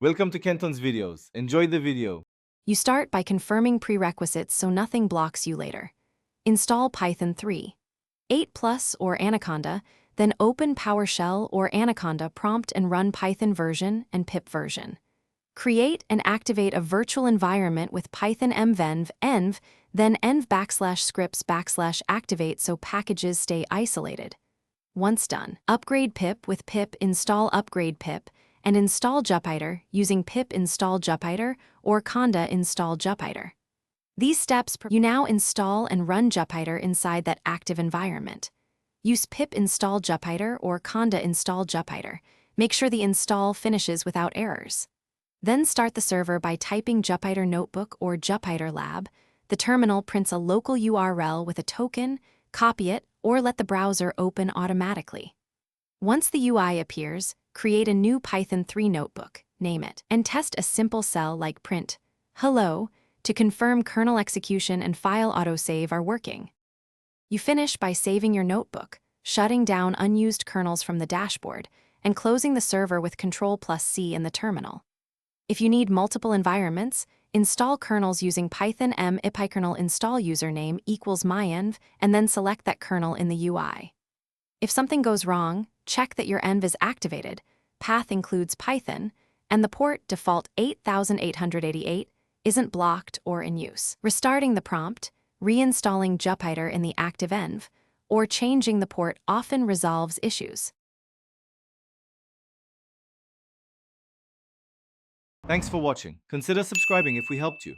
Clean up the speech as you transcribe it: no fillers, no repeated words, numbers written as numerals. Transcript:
Welcome to Kenton's videos. Enjoy the video. You start by confirming prerequisites so nothing blocks you later. Install Python 3, 8 Plus or Anaconda, then open PowerShell or Anaconda prompt and run Python version and pip version. Create and activate a virtual environment with Python env, then env \scripts \activate so packages stay isolated. Once done, upgrade pip with pip install upgrade pip, and install Jupyter using pip install Jupyter or conda install Jupyter. These steps you now install and run Jupyter inside that active environment. Use pip install Jupyter or conda install Jupyter. Make sure the install finishes without errors. Then start the server by typing Jupyter Notebook or Jupyter Lab. The terminal prints a local URL with a token, copy it, or let the browser open automatically. Once the UI appears, create a new Python 3 notebook, name it, and test a simple cell like print hello to confirm kernel execution and file autosave are working. You finish by saving your notebook, shutting down unused kernels from the dashboard, and closing the server with Ctrl+C in the terminal. If you need multiple environments, install kernels using Python ipykernel install username equals myenv and then select that kernel in the UI. If something goes wrong, check that your env is activated, path includes Python, and the port default 8888 isn't blocked or in use. Restarting the prompt, reinstalling Jupyter in the active env, or changing the port often resolves issues. Thanks for watching. Consider subscribing if we helped you.